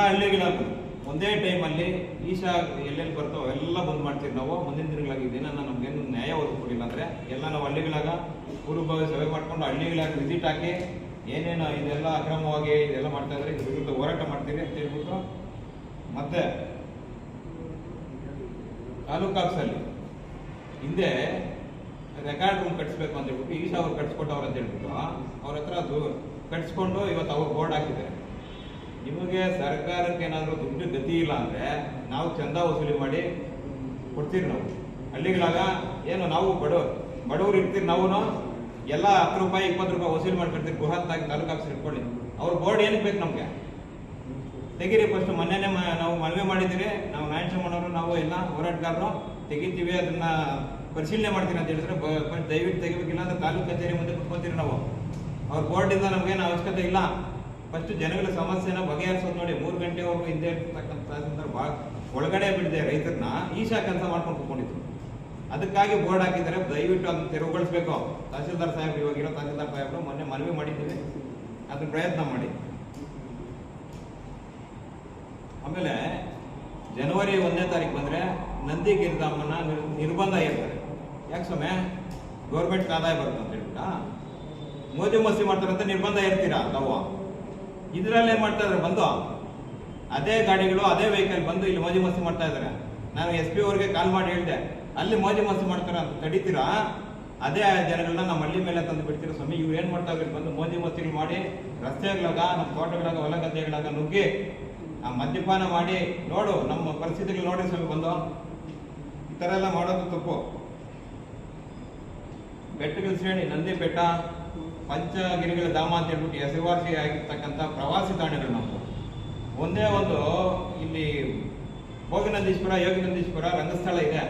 ಹಳ್ಳಿಗಳಾಗೂ ಒಂದೇ ಟೈಮಲ್ಲಿ ಈಶಾ ಎಲ್ಲೆಲ್ಲಿ ಬರ್ತಾವೆ ಎಲ್ಲ ಬಂದ್ ಮಾಡ್ತೀವಿ ನಾವು. ಮುಂದಿನ ದಿನಗಳಾಗಿ ದಿನ ನಮ್ಗೇನು ನ್ಯಾಯ ಒದಗಿಕೊಡಿಲ್ಲ ಅಂದರೆ ಎಲ್ಲ ನಾವು ಹಳ್ಳಿಗಳಾಗ ಪೂರ್ವಭಾವಿ ಸಭೆ ಮಾಡ್ಕೊಂಡು ಹಳ್ಳಿಗಳಾಗ ವಿಸಿಟ್ ಹಾಕಿ ಏನೇನು ಇದೆಲ್ಲ ಅಕ್ರಮವಾಗಿ ಇದೆಲ್ಲ ಮಾಡ್ತಾ ಇದ್ರೆ ಇದ್ರ ವಿರುದ್ಧ ಹೋರಾಟ ಮಾಡ್ತೀವಿ ಅಂತ ಹೇಳ್ಬಿಟ್ಟು, ಮತ್ತೆ ತಾಲೂಕು ಆಫೀಸಲ್ಲಿ ಹಿಂದೆ ರೆಕಾರ್ಡ್ ರೂಮ್ ಕಟ್ಸ್ಬೇಕು ಅಂತ ಹೇಳ್ಬಿಟ್ಟು ಈಶಾ ಅವ್ರು ಕಟ್ಸ್ಕೊಟ್ಟವ್ರು ಅಂತ ಹೇಳ್ಬಿಟ್ಟು ಅವ್ರ ಹತ್ರ ಅದು ಕಟ್ಸ್ಕೊಂಡು ಇವತ್ತು ಅವ್ರು ಬೋರ್ಡ್ ಹಾಕಿದ್ದಾರೆ. ನಿಮಗೆ ಸರ್ಕಾರಕ್ಕೆ ಏನಾದರೂ ದುಡ್ಡು ಗತಿ ಇಲ್ಲ ಅಂದರೆ ನಾವು ಚಂದ ವಸೂಲಿ ಮಾಡಿ ಕೊಡ್ತೀವಿ. ನಾವು ಹಳ್ಳಿಗಳಾಗ ಏನು ನಾವು ಬಡವರು ಇರ್ತೀರಿ, ನಾವು ಎಲ್ಲ 10 ರೂಪಾಯಿ 20 ರೂಪಾಯಿ ವಸೂಲಿ ಮಾಡ್ಕೊಡ್ತೀವಿ. ಬೃಹತ್ತಾಗಿ ತಾಲೂಕು ಆಫೀಸ್ ಇಟ್ಕೊಳ್ಳಿ. ಅವ್ರ ಬೋರ್ಡ್ ಏನಕ್ಕೆ ಬೇಕು ನಮಗೆ? ತೆಗೀರಿ ಫಸ್ಟ್. ಮೊನ್ನೆನೇ ನಾವು ಮನವಿ ಮಾಡಿದ್ದೀರಿ, ನಾವು ನ್ಯಾಯಶಮನವರು ನಾವು ಎಲ್ಲ ಹೋರಾಟಗಾರರು ತೆಗಿತೀವಿ, ಅದನ್ನ ಪರಿಶೀಲನೆ ಮಾಡ್ತೀನಿ ಅಂತ ಹೇಳಿದ್ರೆ ದಯವಿಟ್ಟು ತೆಗಿಬೇಕಿಲ್ಲ ಅಂದ್ರೆ ತಾಲೂಕು ಕಚೇರಿ ಮುಂದೆ ಕುತ್ಕೊತೀರಿ ನಾವು. ಅವ್ರ ಬೋರ್ಡಿಂದ ನಮಗೇನು ಅವಶ್ಯಕತೆ ಇಲ್ಲ. ಫಸ್ಟ್ ಜನಗಳ ಸಮಸ್ಯೆನ ಬಗೆಹರಿಸೋದು ನೋಡಿ. 3 ಗಂಟೆವರೆಗೂ ಹಿಂದೆ ಇರ್ತಕ್ಕಂಥ ತಹಸೀಲ್ದಾರ್ ಒಳಗಡೆ ಬಿಡದೆ ರೈತರನ್ನ ಈಶಾ ಕೆಲಸ ಮಾಡ್ಕೊಂಡು ಕುತ್ಕೊಂಡಿದ್ರು. ಅದಕ್ಕಾಗಿ ಬೋರ್ಡ್ ಹಾಕಿದ್ದಾರೆ. ದಯವಿಟ್ಟು ಅದನ್ನ ತೆರವುಗೊಳಿಸ್ಬೇಕು. ತಹಸೀಲ್ದಾರ್ ಸಾಹೇಬ್, ಇವಾಗಿರೋ ತಹಸೀಲ್ದಾರ್ ಸಾಹೇಬರು ಮೊನ್ನೆ ಮನವಿ ಮಾಡಿದ್ದೀವಿ, ಅದನ್ನ ಪ್ರಯತ್ನ ಮಾಡಿ. ಆಮೇಲೆ ಜನವರಿ 1ನೇ ತಾರೀಕು ಬಂದ್ರೆ ನಂದಿ ಗಿರಿಧಾಮನ ನಿರ್ಬಂಧ ಇರ್ತಾರೆ. ಯಾಕೆ ಸ್ವಾಮಿ? ಗೌರ್ಮೆಂಟ್ ಆದಾಯ ಬರುತ್ತೆ ಅಂತ ಹೇಳ್ಬಿಟ್ಟ ಮೋದಿ ಮಸ್ತಿ ಮಾಡ್ತಾರಂತ ನಿರ್ಬಂಧ ಇರ್ತೀರಾ ತಾವು? ಇದ್ರಲ್ಲಿ ಏನ್ ಮಾಡ್ತಾ ಇದಾರೆ? ಬಂದು ಅದೇ ಗಾಡಿಗಳು ಅದೇ ವೆಹಿಕಲ್ ಬಂದು ಇಲ್ಲಿ ಮೋದಿ ಮಸ್ತಿ ಮಾಡ್ತಾ ಇದಾರೆ. ನಾನು SP ಅವ್ರಿಗೆ ಕಾಲ್ ಮಾಡಿ ಹೇಳಿದೆ, ಅಲ್ಲಿ ಮೋದಿ ಮಸ್ತಿ ಮಾಡ್ತಾರ ಅಂತ ತಡಿತೀರಾ? ಅದೇ ಜನಗಳನ್ನ ನಮ್ಮ ಹಳ್ಳಿ ಮೇಲೆ ತಂದು ಬಿಡ್ತೀರಾ ಸ್ವಾಮಿ? ಇವ್ರು ಏನ್ ಮಾಡ್ತಾ ಇದ್ರು? ಬಂದು ಮೋದಿ ಮಸ್ತಿಗಳು ಮಾಡಿ ರಸ್ತೆಗಳಾಗ, ನಮ್ಮ ತೋಟಗಳಾಗ, ಹೊಲ ಗದ್ದೆಗಳಾಗ ನುಗ್ಗಿ ಮದ್ಯಪಾನ ಮಾಡಿ ನೋಡು ನಮ್ಮ ಪರಿಸ್ಥಿತಿಗಳು ನೋಡಿ ಸ್ವಾಮಿ. ಬಂದು ಈ ತರ ಎಲ್ಲ ಮಾಡೋದು ತಪ್ಪು. ಬೆಟ್ಟಗಳ ಶ್ರೇಣಿ, ನಂದಿ ಬೆಟ್ಟ, ಪಂಚಗಿರಿಗಳ ಧಾಮ ಅಂತ ಹೇಳ್ಬಿಟ್ಟು ಹೆಸರುವಾಸಿ ಆಗಿರ್ತಕ್ಕಂಥ ಪ್ರವಾಸಿ ತಾಣಗಳು ನಾವು. ಒಂದೇ ಒಂದು ಇಲ್ಲಿ ಭೋಗನಂದೀಶ್ವರ, ಯೋಗಿನಂದೀಶ್ವರ ರಂಗಸ್ಥಳ ಇದೆ.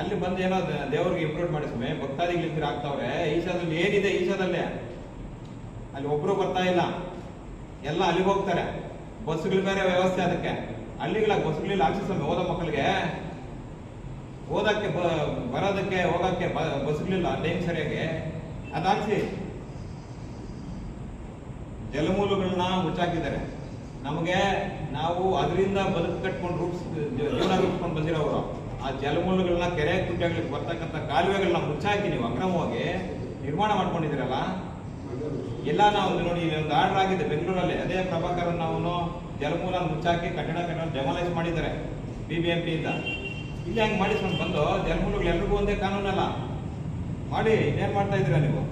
ಅಲ್ಲಿ ಬಂದು ಏನೋ ದೇವ್ರಿಗೆ ಇಂಪ್ರೂವ್ ಮಾಡಿ ಸ್ವಾಮಿ. ಭಕ್ತಾದಿಗಳು ಆಗ್ತಾವ್ರೆ. ಈಶಾದಲ್ಲಿ ಏನಿದೆ? ಈಶಾದಲ್ಲೇ ಅಲ್ಲಿ ಒಬ್ರು ಬರ್ತಾ ಇಲ್ಲ, ಎಲ್ಲ ಅಲ್ಲಿಗೆ ಹೋಗ್ತಾರೆ. ಬಸ್ಗಳು ಬೇರೆ ವ್ಯವಸ್ಥೆ. ಅದಕ್ಕೆ ಹಳ್ಳಿಗಳಾಗ ಬಸ್ಗಳಿಲ್ಲ ಹಾಕ್ಸಿ ಸ್ವಾಮಿ. ಓದೋ ಮಕ್ಕಳಿಗೆ ಓದಕ್ಕೆ ಬರೋದಕ್ಕೆ ಹೋಗಕ್ಕೆ ಬಸ್ಗಳಿಲ್ಲ ಟೈಮ್ ಸರಿಯಾಗಿ, ಅದಾಕ್ಸಿ. ಜಲಮೂಲಗಳನ್ನ ಮುಚ್ಚಾಕಿದ್ದಾರೆ. ನಮಗೆ ನಾವು ಅದರಿಂದ ಬದುಕು ಕಟ್ಕೊಂಡು ಜೀವನ ರೂಪಿಸ್ಕೊಂಡು ಬಂದಿರೋರು. ಆ ಜಲಮೂಲಗಳನ್ನ, ಕೆರೆ ಕುಂಟೆಗಳಿಗೆ ಬರ್ತಕ್ಕಂಥ ಕಾಲುವೆಗಳನ್ನ ಮುಚ್ಚಾಕಿ ನೀವು ಅಕ್ರಮವಾಗಿ ನಿರ್ಮಾಣ ಮಾಡ್ಕೊಂಡಿದ್ದೀರಲ್ಲ. ಎಲ್ಲ ನಾವು ನೋಡಿ, ಒಂದು ಆರ್ಡರ್ ಆಗಿದೆ ಬೆಂಗಳೂರಲ್ಲಿ. ಅದೇ ಪ್ರಭಾಕರ್ ನಾವು ಜಲಮೂಲ ಮುಚ್ಚಾಕಿ ಕಟ್ಟಡ ಡೆಮಾಲಿಷ್ ಮಾಡಿದ್ದಾರೆ BBMP ಇಂದ. ಇಲ್ಲಿ ಹಂಗೆ ಮಾಡಿಸ್ಕೊಂಡು ಬಂದು ಜಲಮೂಲಗಳು ಎಲ್ರಿಗೂ ಒಂದೇ ಕಾನೂನಲ್ಲ ಮಾಡಿ ಇನ್ನೇನು ಮಾಡ್ತಾ ಇದ್ದೀರಾ ನೀವು?